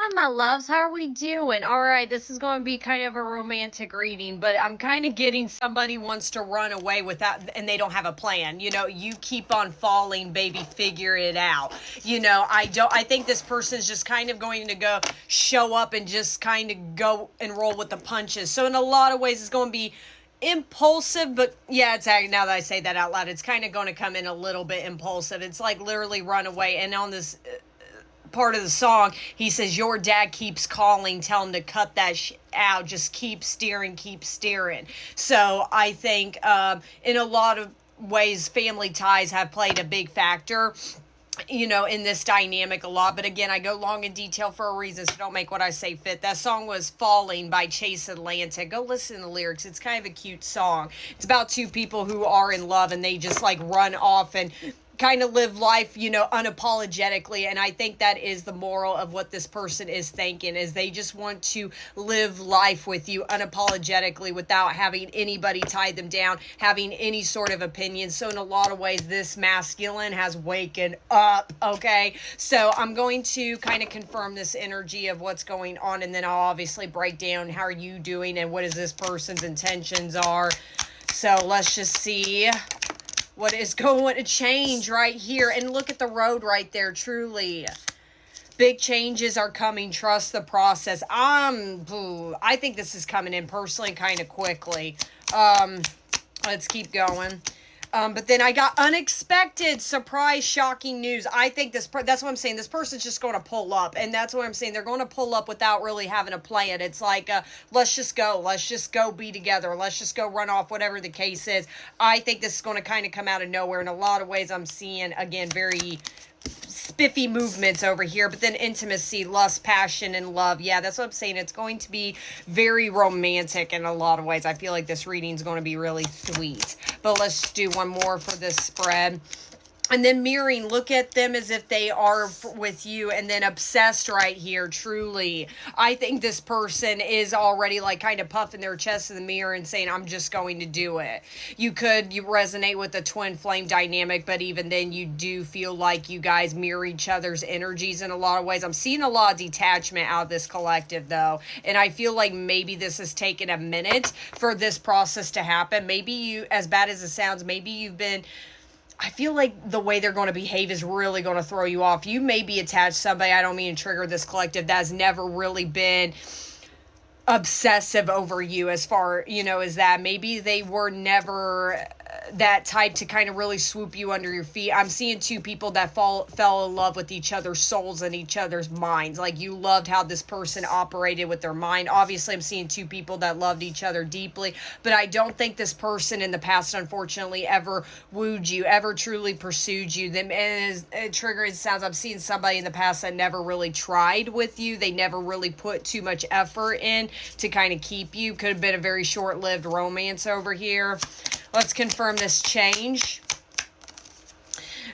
Hi, my loves. How are we doing? All right, this is going to be kind of a romantic reading, but I'm kind of getting somebody wants to run away without, and they don't have a plan. You know, you keep on falling, baby, figure it out. You know, I think this person's just kind of going to go show up and just kind of go and roll with the punches. So, in a lot of ways, it's going to be impulsive, but yeah, it's now that I say that out loud, it's kind of going to come in a little bit impulsive. It's like literally run away. And on this part of the song, he says, your dad keeps calling, tell him to cut that out, just keep steering, keep steering. So I think in a lot of ways, family ties have played a big factor, you know, in this dynamic a lot. But again, I go long in detail for a reason, so don't make what I say fit. That song was Falling by Chase Atlantic. Go listen to the lyrics. It's kind of a cute song. It's about two people who are in love and they just like run off and kind of live life, you know, unapologetically. And I think that is the moral of what this person is thinking, is they just want to live life with you unapologetically without having anybody tie them down, having any sort of opinion. So in a lot of ways, this masculine has waken up, okay? So I'm going to kind of confirm this energy of what's going on, and then I'll obviously break down how are you doing and what is this person's intentions are. So let's just see what is going to change right here. And look at the road right there, truly. Big changes are coming. Trust the process. I think this is coming in personally kind of quickly. Let's keep going. But then I got unexpected, surprise, shocking news. I think that's what I'm saying. This person's just going to pull up. And that's what I'm saying. They're going to pull up without really having a plan. It's like, let's just go. Let's just go be together. Let's just go run off, whatever the case is. I think this is going to kind of come out of nowhere. In a lot of ways, I'm seeing, again, very spiffy movements over here, but then intimacy, lust, passion, and love. Yeah, that's what I'm saying. It's going to be very romantic in a lot of ways. I feel like this reading is going to be really sweet. But let's do one more for this spread. And then mirroring, look at them as if they are with you. And then obsessed right here, truly. I think this person is already like kind of puffing their chest in the mirror and saying, I'm just going to do it. You resonate with the twin flame dynamic, but even then you do feel like you guys mirror each other's energies in a lot of ways. I'm seeing a lot of detachment out of this collective though. And I feel like maybe this has taken a minute for this process to happen. Maybe you, as bad as it sounds, maybe you've been, I feel like the way they're going to behave is really going to throw you off. You may be attached to somebody, I don't mean to trigger this collective, that's never really been obsessive over you as far, you know, as that. Maybe they were never that type to kind of really swoop you under your feet. I'm seeing two people that fell in love with each other's souls and each other's minds. Like you loved how this person operated with their mind. Obviously, I'm seeing two people that loved each other deeply, but I don't think this person in the past, unfortunately, ever wooed you, ever truly pursued you. And as triggering sounds, I'm seeing somebody in the past that never really tried with you. They never really put too much effort in to kind of keep you. Could have been a very short-lived romance over here. Let's confirm this change.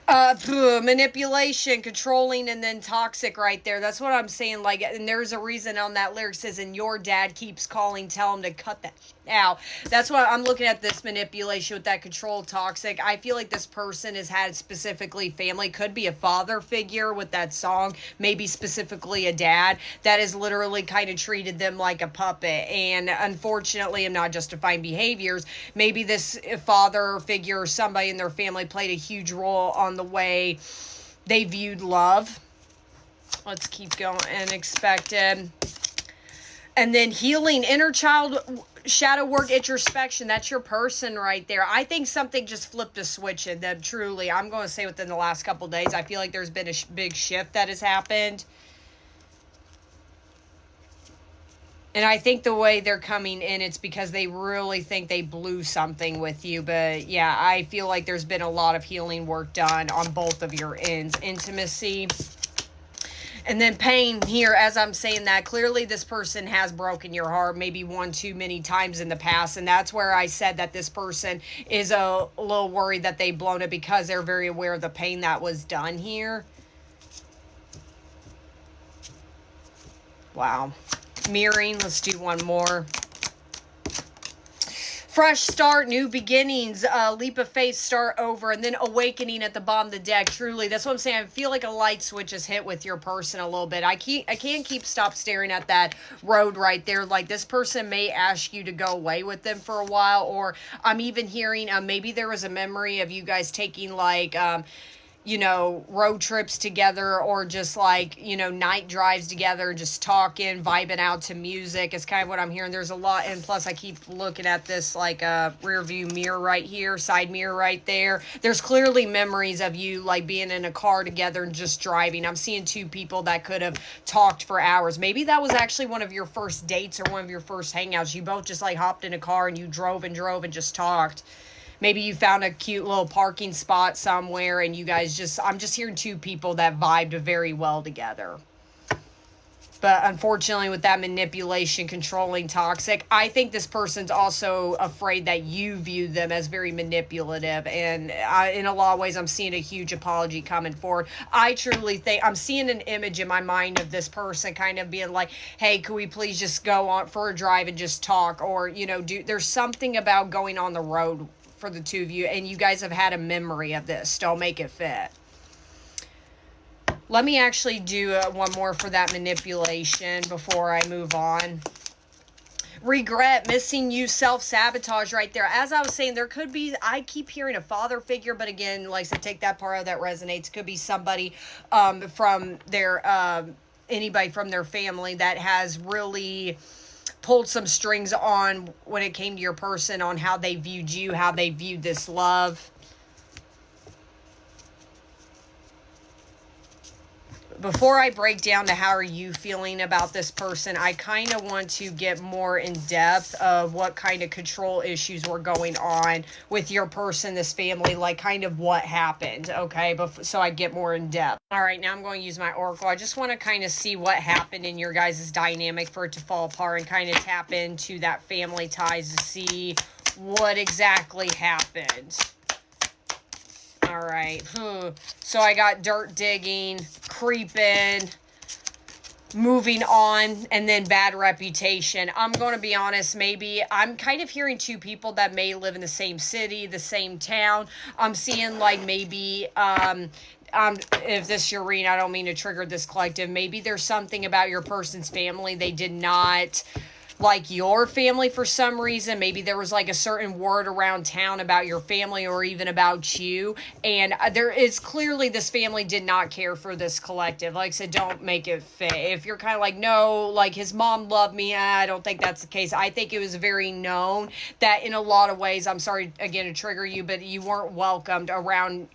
Manipulation, controlling, and then toxic right there. That's what I'm saying. Like, and there's a reason on that lyric says, and your dad keeps calling, tell him to cut that shit out. That's why I'm looking at this manipulation with that control, toxic. I feel like this person has had specifically family, could be a father figure with that song, maybe specifically a dad that has literally kind of treated them like a puppet. And unfortunately, I'm not justifying behaviors. Maybe this father figure or somebody in their family played a huge role on the way they viewed love. Let's keep going. Unexpected. And then healing, inner child, shadow work, introspection. That's your person right there. I think something just flipped a switch in them, truly. I'm going to say within the last couple days, I feel like there's been a big shift that has happened. And I think the way they're coming in, it's because they really think they blew something with you. But yeah, I feel like there's been a lot of healing work done on both of your ends. Intimacy. And then pain here, as I'm saying that, clearly this person has broken your heart maybe one too many times in the past. And that's where I said that this person is a little worried that they've blown it because they're very aware of the pain that was done here. Wow. Mirroring, let's do one more. Fresh start, new beginnings, leap of faith, start over, and then awakening at the bottom of the deck. Truly, that's what I'm saying. I feel like a light switch is hit with your person a little bit. I can't stop staring at that road right there. Like, this person may ask you to go away with them for a while, or I'm even hearing maybe there was a memory of you guys taking like you know, road trips together, or just like, you know, night drives together, just talking, vibing out to music. It's kind of what I'm hearing. There's a lot, and plus I keep looking at this like a rear view mirror right here, side mirror right there. There's clearly memories of you like being in a car together and just driving. I'm seeing two people that could have talked for hours. Maybe that was actually one of your first dates or one of your first hangouts. You both just like hopped in a car and you drove and just talked. Maybe you found a cute little parking spot somewhere and you guys just, I'm just hearing two people that vibed very well together. But unfortunately, with that manipulation, controlling, toxic, I think this person's also afraid that you view them as very manipulative. And in a lot of ways, I'm seeing a huge apology coming forward. I truly think, I'm seeing an image in my mind of this person kind of being like, hey, could we please just go on for a drive and just talk? Or, you know, there's something about going on the road for the two of you, and you guys have had a memory of this. Don't make it fit. Let me actually do one more for that manipulation before I move on. Regret, missing you, self-sabotage right there. As I was saying, there could be, I keep hearing a father figure, but again, like I said, take that part out that resonates. Could be somebody from their, anybody from their family that has really pulled some strings on when it came to your person, on how they viewed you, how they viewed this love. Before I break down to how are you feeling about this person, I kind of want to get more in depth of what kind of control issues were going on with your person, this family, like kind of what happened, okay? So I get more in depth. All right, now I'm going to use my oracle. I just want to kind of see what happened in your guys' dynamic for it to fall apart, and kind of tap into that family ties to see what exactly happened. All right. So I got dirt digging, creeping, moving on, and then bad reputation. I'm going to be honest, maybe I'm kind of hearing two people that may live in the same city, the same town. I'm seeing like maybe, if this is your reading, I don't mean to trigger this collective. Maybe there's something about your person's family they did not like your family for some reason. Maybe there was like a certain word around town about your family or even about you, and there is clearly this family did not care for this collective. Like I said, don't make it fit. If you're kind of like, no, like his mom loved me, I don't think that's the case. I think it was very known that in a lot of ways, I'm sorry again to trigger you, but you weren't welcomed around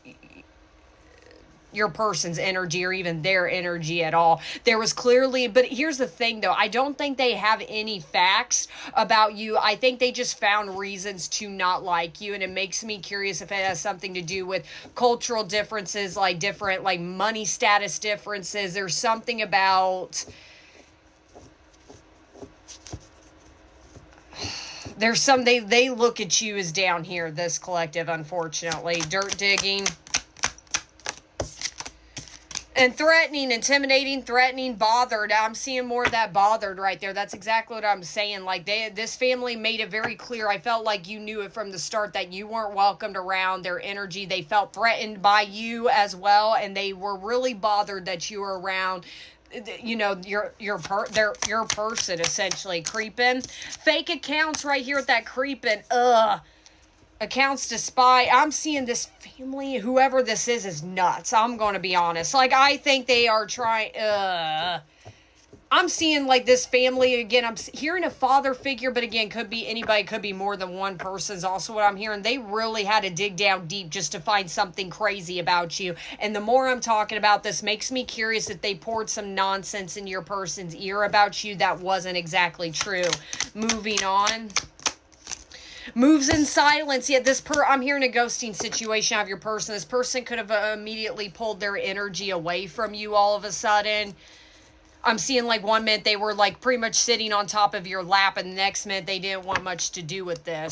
your person's energy or even their energy at all. There was clearly, but here's the thing though, I don't think they have any facts about you. I think they just found reasons to not like you, and it makes me curious if it has something to do with cultural differences, like different like money status differences. There's something about, there's some, they look at you as down here, this collective, unfortunately. Dirt digging and threatening, intimidating, threatening, bothered. I'm seeing more of that bothered right there. That's exactly what I'm saying. Like this family made it very clear. I felt like you knew it from the start that you weren't welcomed around their energy. They felt threatened by you as well, and they were really bothered that you were around, you know, your person, essentially. Creeping, fake accounts right here with that creeping. Accounts to spy. I'm seeing this family, whoever this is nuts. I'm going to be honest. Like, I think they are trying, I'm seeing like this family, again, I'm hearing a father figure, but again, could be anybody, could be more than one person is also what I'm hearing. They really had to dig down deep just to find something crazy about you. And the more I'm talking about this, makes me curious if they poured some nonsense in your person's ear about you that wasn't exactly true. Moving on. Moves in silence. Yeah, I'm hearing a ghosting situation of your person. This person could have immediately pulled their energy away from you all of a sudden. I'm seeing like one minute they were like pretty much sitting on top of your lap, and the next minute they didn't want much to do with this.